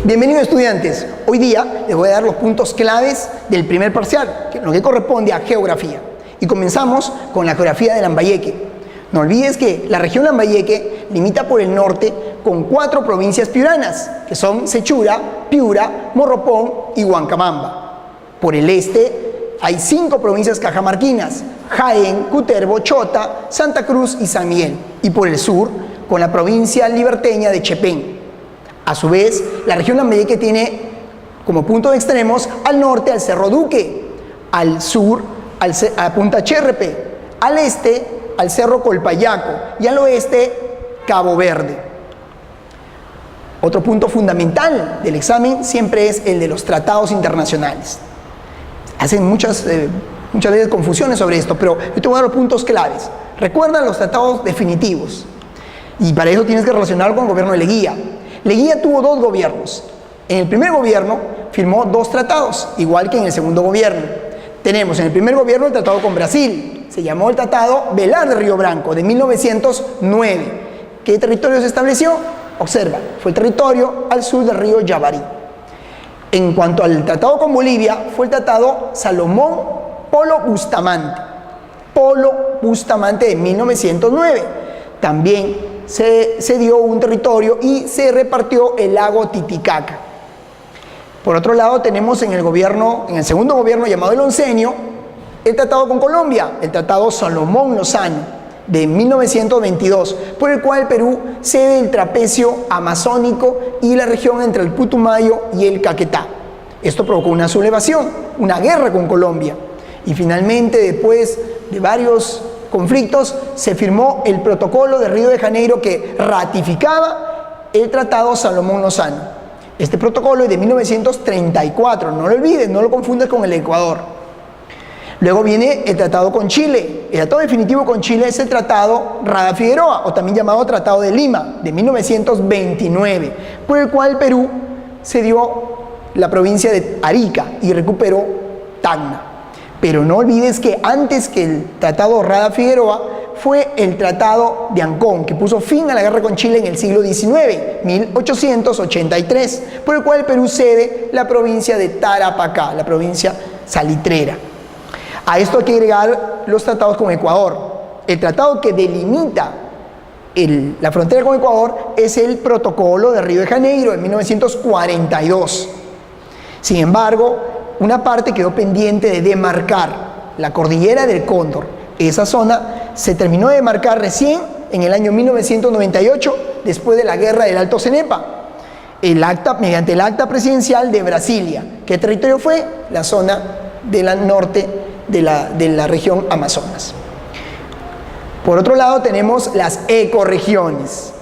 Bienvenidos estudiantes, hoy día les voy a dar los puntos claves del primer parcial, lo que corresponde a geografía. Y comenzamos con la geografía de Lambayeque. No olvides que la región Lambayeque limita por el norte con 4 provincias piuranas, que son Sechura, Piura, Morropón y Huancabamba. Por el este hay 5 provincias cajamarquinas, Jaén, Cutervo, Chota, Santa Cruz y San Miguel. Y por el sur, con la provincia liberteña de Chepén. A su vez, la región Lambayeque tiene como puntos de extremos al norte al Cerro Duque, al sur a Punta Cherrepe, al este al Cerro Colpayaco y al oeste Cabo Verde. Otro punto fundamental del examen siempre es el de los tratados internacionales. Hacen muchas veces confusiones sobre esto, pero yo te voy a dar los puntos claves. Recuerda los tratados definitivos y para eso tienes que relacionarlo con el gobierno de Leguía. Leguía tuvo 2 gobiernos. En el primer gobierno firmó 2 tratados, igual que en el segundo gobierno. Tenemos en el primer gobierno el tratado con Brasil, se llamó el Tratado Velar de Río Branco de 1909. ¿Qué territorio se estableció? Observa, fue el territorio al sur del río Yavarí. En cuanto al tratado con Bolivia, fue el Tratado Salomón Polo Bustamante de 1909. También se dio un territorio y se repartió el lago Titicaca. Por otro lado, tenemos en el segundo gobierno llamado el oncenio, el tratado con Colombia, el tratado Salomón Lozano de 1922, por el cual Perú cede el trapecio amazónico y la región entre el Putumayo y el Caquetá. Esto provocó una sublevación, una guerra con Colombia. Y finalmente, después de varios conflictos, se firmó el protocolo de Río de Janeiro que ratificaba el tratado Salomón Lozano. Este protocolo es de 1934, no lo olvides, no lo confundas con el Ecuador. Luego viene el tratado con Chile. El tratado definitivo con Chile es el tratado Rada Figueroa, o también llamado Tratado de Lima, de 1929, por el cual Perú cedió la provincia de Arica y recuperó Tacna. Pero no olvides que antes que el tratado Rada Figueroa fue el tratado de Ancón, que puso fin a la guerra con Chile en el siglo XIX, 1883, por el cual el Perú cede la provincia de Tarapacá, la provincia salitrera. A esto hay que agregar los tratados con Ecuador. El tratado que delimita la frontera con Ecuador es el Protocolo de Río de Janeiro de 1942. Sin embargo, una parte quedó pendiente de demarcar, la cordillera del Cóndor. Esa zona se terminó de demarcar recién en el año 1998, después de la guerra del Alto Cenepa, mediante el acta presidencial de Brasilia. ¿Qué territorio fue? La zona del norte de la región Amazonas. Por otro lado tenemos las ecorregiones.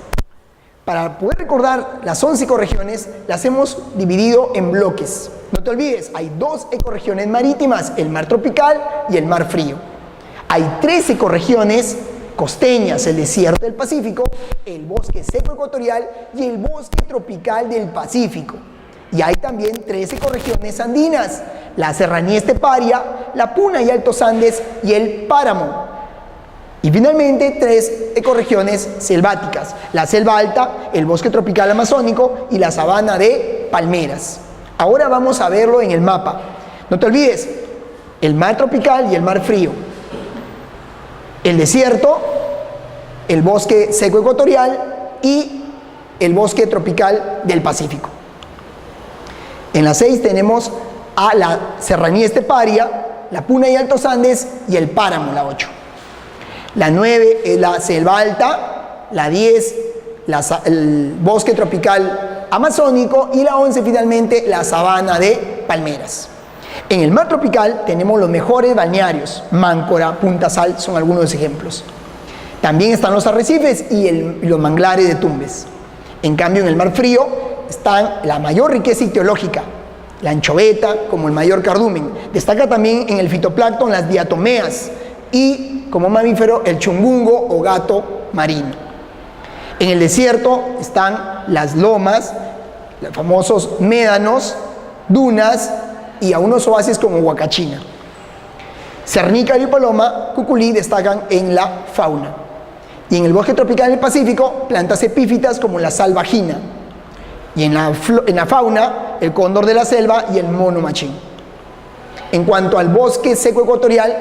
Para poder recordar las 11 ecorregiones, las hemos dividido en bloques. No te olvides, hay 2 ecorregiones marítimas, el mar tropical y el mar frío. Hay 3 ecorregiones costeñas, el desierto del Pacífico, el bosque seco ecuatorial y el bosque tropical del Pacífico. Y hay también 3 ecorregiones andinas, la serranía esteparia, la Puna y Altos Andes y el páramo. Y finalmente 3 ecorregiones selváticas, la selva alta, el bosque tropical amazónico y la sabana de palmeras. Ahora vamos a verlo en el mapa. No te olvides, el mar tropical y el mar frío, el desierto, el bosque seco ecuatorial y el bosque tropical del Pacífico. En la 6 tenemos a la serranía esteparia, la Puna y Altos Andes y el páramo, la 8. La 9 es la selva alta, la 10 el bosque tropical amazónico y la 11 finalmente la sabana de palmeras. En el mar tropical tenemos los mejores balnearios, Máncora, Punta Sal son algunos de los ejemplos. También están los arrecifes y los manglares de Tumbes. En cambio en el mar frío están la mayor riqueza ictiológica, la anchoveta como el mayor cardumen. Destaca también en el fitoplancton las diatomeas y como mamífero el chungungo o gato marino. En el desierto están las lomas, los famosos médanos, dunas y algunos oasis como Huacachina. Cernícalo y Paloma, Cuculí destacan en la fauna. Y en el bosque tropical del Pacífico, plantas epífitas como la salvagina. Y en la fauna, el cóndor de la selva y el mono machín. En cuanto al bosque seco ecuatorial,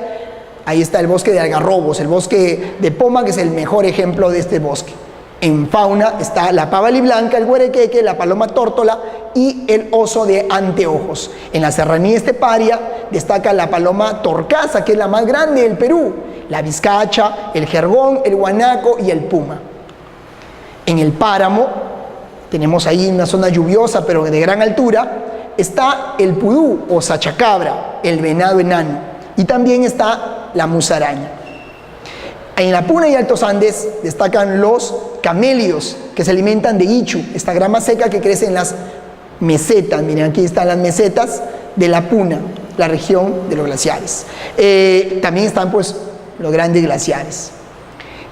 ahí está el bosque de algarrobos, el bosque de Poma, que es el mejor ejemplo de este bosque. En fauna está la pava liblanca, el güerequeque, la paloma tórtola y el oso de anteojos. En la serranía esteparia destaca la paloma torcaza, que es la más grande del Perú, la vizcacha, el jergón, el guanaco y el puma. En el páramo, tenemos ahí una zona lluviosa pero de gran altura, está el pudú o sachacabra, el venado enano, y también está la musaraña. En la Puna y Altos Andes destacan los camélidos, que se alimentan de ichu, esta grama seca que crece en las mesetas. Miren, aquí están las mesetas de la Puna, la región de los glaciares. También están pues los grandes glaciares.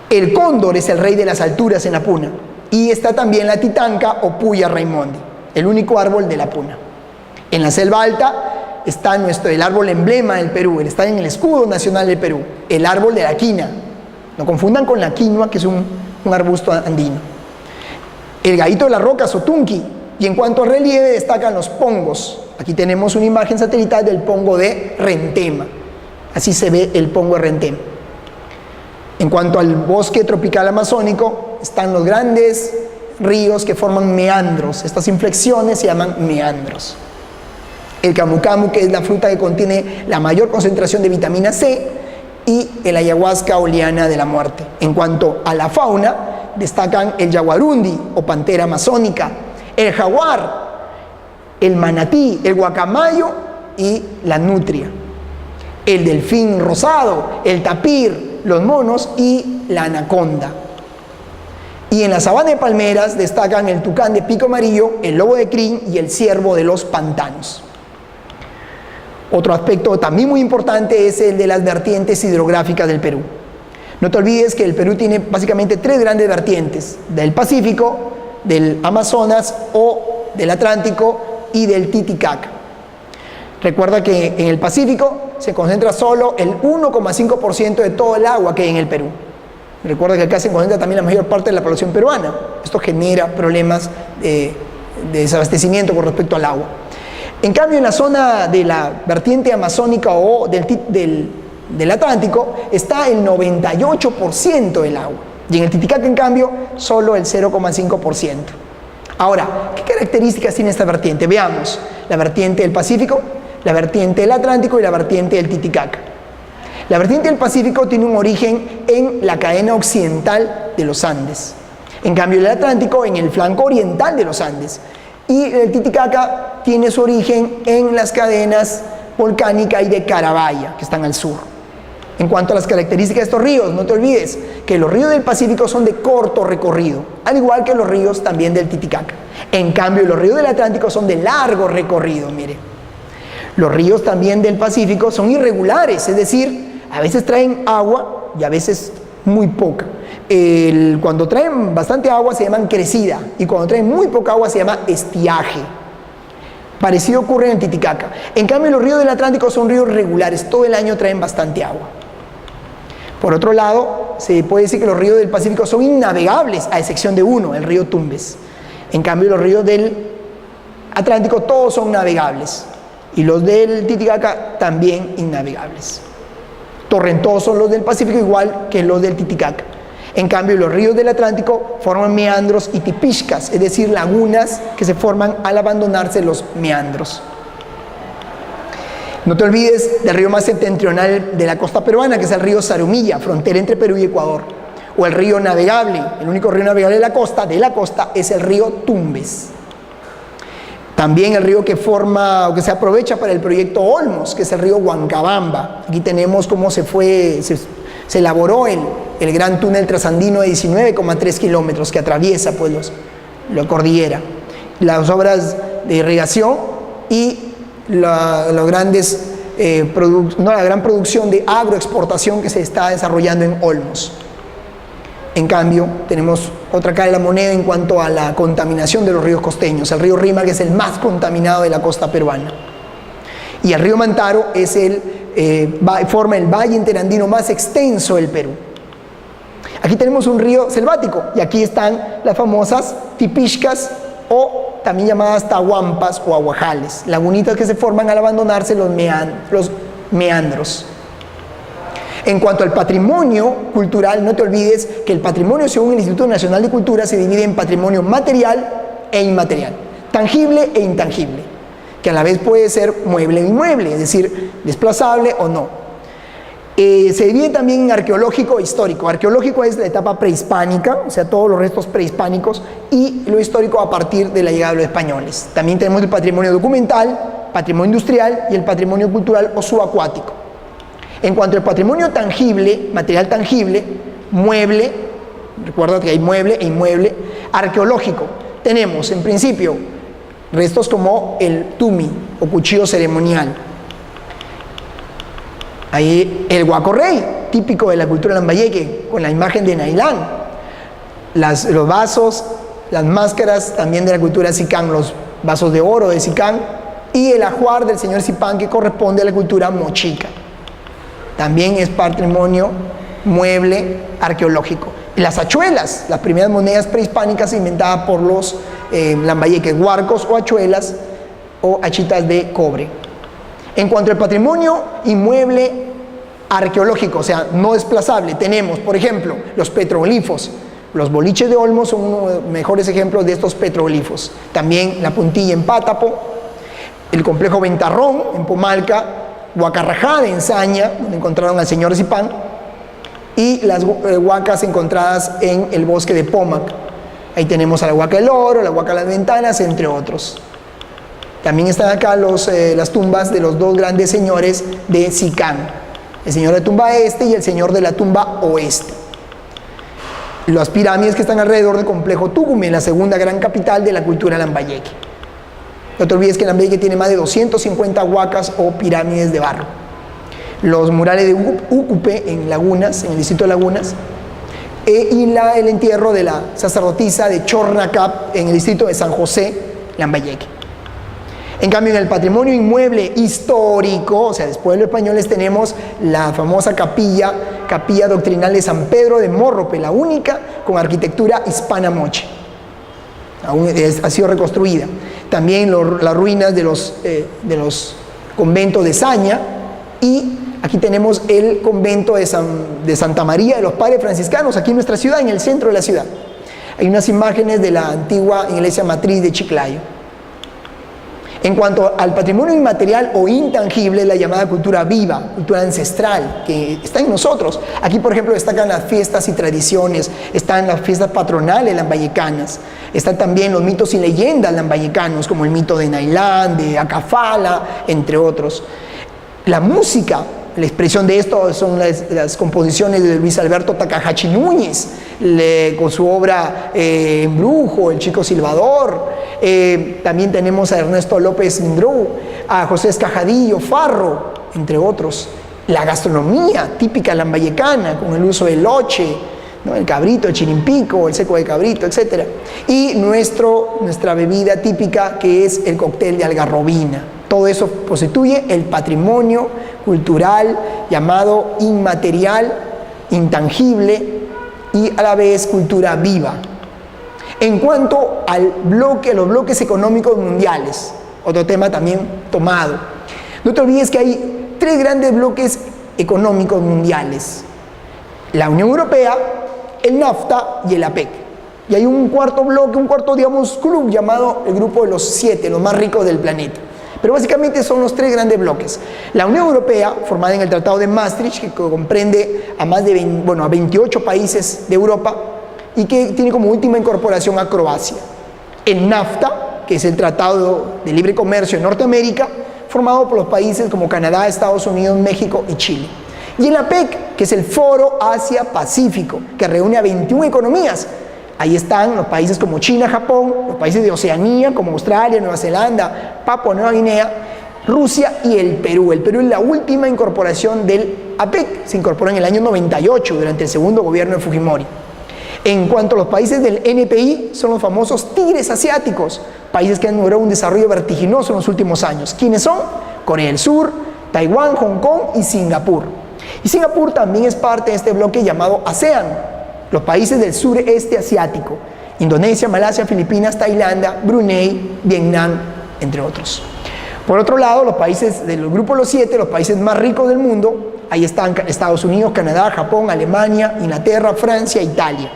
El cóndor es el rey de las alturas en la Puna, y está también la titanca o puya raimondi, el único árbol de la Puna. En la selva alta está el árbol emblema del Perú, está en el escudo nacional del Perú, el árbol de la quina. No confundan con la quinoa, que es un arbusto andino. El gallito de la roca, sotunqui. Y en cuanto al relieve, destacan los pongos. Aquí tenemos una imagen satelital del pongo de Rentema. Así se ve el pongo de Rentema. En cuanto al bosque tropical amazónico, están los grandes ríos que forman meandros. Estas inflexiones se llaman meandros. El camu camu, que es la fruta que contiene la mayor concentración de vitamina C, y el ayahuasca o liana de la muerte. En cuanto a la fauna, destacan el yaguarundi o pantera amazónica, el jaguar, el manatí, el guacamayo y la nutria, el delfín rosado, el tapir, los monos y la anaconda. Y en la sabana de palmeras destacan el tucán de pico amarillo, el lobo de crin y el ciervo de los pantanos. Otro aspecto también muy importante es el de las vertientes hidrográficas del Perú. No te olvides que el Perú tiene básicamente tres grandes vertientes: del Pacífico, del Amazonas o del Atlántico y del Titicaca. Recuerda que en el Pacífico se concentra solo el 1,5% de todo el agua que hay en el Perú. Recuerda que acá se concentra también la mayor parte de la población peruana. Esto genera problemas de desabastecimiento con respecto al agua. En cambio, en la zona de la vertiente amazónica o del Atlántico está el 98% del agua. Y en el Titicaca, en cambio, solo el 0,5%. Ahora, ¿qué características tiene esta vertiente? Veamos la vertiente del Pacífico, la vertiente del Atlántico y la vertiente del Titicaca. La vertiente del Pacífico tiene un origen en la cadena occidental de los Andes. En cambio, el Atlántico en el flanco oriental de los Andes. Y el Titicaca tiene su origen en las cadenas volcánica y de Carabaya, que están al sur. En cuanto a las características de estos ríos, no te olvides que los ríos del Pacífico son de corto recorrido, al igual que los ríos también del Titicaca. En cambio, los ríos del Atlántico son de largo recorrido, mire. Los ríos también del Pacífico son irregulares, es decir, a veces traen agua y a veces muy poca. Cuando traen bastante agua se llaman crecida, y cuando traen muy poca agua se llama estiaje. Parecido ocurre en el Titicaca. En cambio, los ríos del Atlántico son ríos regulares, todo el año traen bastante agua. Por otro lado, se puede decir que los ríos del Pacífico son innavegables, a excepción de uno, el río Tumbes. En cambio, los ríos del Atlántico todos son navegables, y los del Titicaca también innavegables. Torrentosos los del Pacífico, igual que los del Titicaca. En cambio, los ríos del Atlántico forman meandros y tipiscas, es decir, lagunas que se forman al abandonarse los meandros. No te olvides del río más septentrional de la costa peruana, que es el río Zarumilla, frontera entre Perú y Ecuador. O el río navegable, el único río navegable de la costa es el río Tumbes. También el río que forma o que se aprovecha para el proyecto Olmos, que es el río Huancabamba. Aquí tenemos cómo se elaboró el gran túnel trasandino de 19,3 kilómetros que atraviesa pues la cordillera. Las obras de irrigación y la gran producción de agroexportación que se está desarrollando en Olmos. En cambio, tenemos otra cara de la moneda en cuanto a la contaminación de los ríos costeños. El río Rímac es el más contaminado de la costa peruana. Y el río Mantaro es forma el valle interandino más extenso del Perú. Aquí tenemos un río selvático y aquí están las famosas tipixcas o también llamadas tahuampas o aguajales, lagunitas que se forman al abandonarse los meandros. En cuanto al patrimonio cultural, no te olvides que el patrimonio, según el Instituto Nacional de Cultura, se divide en patrimonio material e inmaterial, tangible e intangible, que a la vez puede ser mueble e inmueble, es decir, desplazable o no. Se divide también en arqueológico e histórico. Arqueológico es la etapa prehispánica, o sea, todos los restos prehispánicos, y lo histórico a partir de la llegada de los españoles. También tenemos el patrimonio documental, patrimonio industrial y el patrimonio cultural o subacuático. En cuanto al patrimonio tangible, material tangible, mueble, recuerda que hay mueble e inmueble, arqueológico, tenemos en principio restos como el tumi o cuchillo ceremonial. Ahí el guacorrey, típico de la cultura lambayeque, con la imagen de Nailán. Los vasos, las máscaras también de la cultura sicán, los vasos de oro de sicán, y el ajuar del señor Zipán, que corresponde a la cultura mochica. También es patrimonio mueble arqueológico. Las hachuelas, las primeras monedas prehispánicas inventadas por los lambayeques, huarcos o hachuelas o hachitas de cobre. En cuanto al patrimonio inmueble arqueológico, o sea, no desplazable, tenemos, por ejemplo, los petroglifos. Los boliches de Olmos son uno de los mejores ejemplos de estos petroglifos. También la puntilla en Pátapo, el complejo Ventarrón en Pomalca, Huacarrajá de Ensaña, donde encontraron al señor Zipán, y las huacas encontradas en el bosque de Pómac. Ahí tenemos a la Huaca del Oro, la Huaca de las Ventanas, entre otros. También están acá las tumbas de los dos grandes señores de Sicán, el señor de tumba este y el señor de la tumba oeste. Las pirámides que están alrededor del complejo Tucumán, la segunda gran capital de la cultura lambayeque. No te olvides que Lambayeque tiene más de 250 huacas o pirámides de barro. Los murales de Úcupe en Lagunas, en el distrito de Lagunas, y el entierro de la sacerdotisa de Chornacap en el distrito de San José, Lambayeque. En cambio, en el patrimonio inmueble histórico, o sea, después de los españoles, tenemos la famosa capilla doctrinal de San Pedro de Morrope, la única con arquitectura hispana moche. Aún ha sido reconstruida. También las ruinas de los conventos de Saña, y aquí tenemos el convento de Santa María de los Padres Franciscanos, aquí en nuestra ciudad, en el centro de la ciudad. Hay unas imágenes de la antigua iglesia matriz de Chiclayo. En cuanto al patrimonio inmaterial o intangible, la llamada cultura viva, cultura ancestral, que está en nosotros. Aquí, por ejemplo, destacan las fiestas y tradiciones, están las fiestas patronales lambayecanas, están también los mitos y leyendas lambayecanos, como el mito de Nailán, de Acafala, entre otros. La música, la expresión de esto son las composiciones de Luis Alberto Takahashi Núñez, con su obra Embrujo, El Chico Silbador. También tenemos a Ernesto López Indrú, a José Escajadillo Farro, entre otros. La gastronomía típica lambayecana, con el uso del loche, ¿no? El cabrito, el chirimpico, el seco de cabrito, etc. Y nuestra bebida típica, que es el cóctel de algarrobina. Todo eso constituye el patrimonio cultural llamado inmaterial, intangible y a la vez cultura viva. En cuanto a los bloques económicos mundiales, otro tema también tomado, no te olvides que hay tres grandes bloques económicos mundiales: la Unión Europea, el NAFTA y el APEC. Y hay un cuarto bloque, digamos, club llamado el Grupo de los 7, los más ricos del planeta. Pero básicamente son los tres grandes bloques. La Unión Europea, formada en el Tratado de Maastricht, que comprende a más de 28 países de Europa y que tiene como última incorporación a Croacia. El NAFTA, que es el Tratado de Libre Comercio en Norteamérica, formado por los países como Canadá, Estados Unidos, México y Chile. Y el APEC, que es el Foro Asia-Pacífico, que reúne a 21 economías. Ahí están los países como China, Japón, los países de Oceanía como Australia, Nueva Zelanda, Papua Nueva Guinea, Rusia y el Perú. El Perú es la última incorporación del APEC, se incorporó en el año 98 durante el segundo gobierno de Fujimori. En cuanto a los países del NPI, son los famosos tigres asiáticos, países que han logrado un desarrollo vertiginoso en los últimos años. ¿Quiénes son? Corea del Sur, Taiwán, Hong Kong y Singapur. Y Singapur también es parte de este bloque llamado ASEAN, los países del sureste asiático. Indonesia, Malasia, Filipinas, Tailandia, Brunei, Vietnam, entre otros. Por otro lado, los países del grupo de los 7, los países más ricos del mundo, ahí están Estados Unidos, Canadá, Japón, Alemania, Inglaterra, Francia, Italia.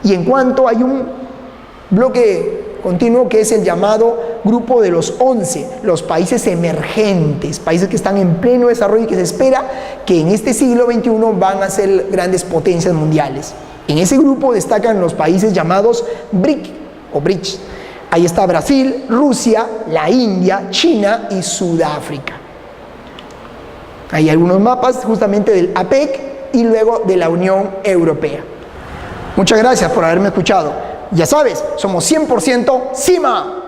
Y en cuanto hay un bloque continuo que es el llamado grupo de los 11, los países emergentes, países que están en pleno desarrollo y que se espera que en este siglo XXI van a ser grandes potencias mundiales. En ese grupo destacan los países llamados BRIC o BRICS. Ahí está Brasil, Rusia, la India, China y Sudáfrica. Hay algunos mapas justamente del APEC y luego de la Unión Europea. Muchas gracias por haberme escuchado. Ya sabes, somos 100% CIMA.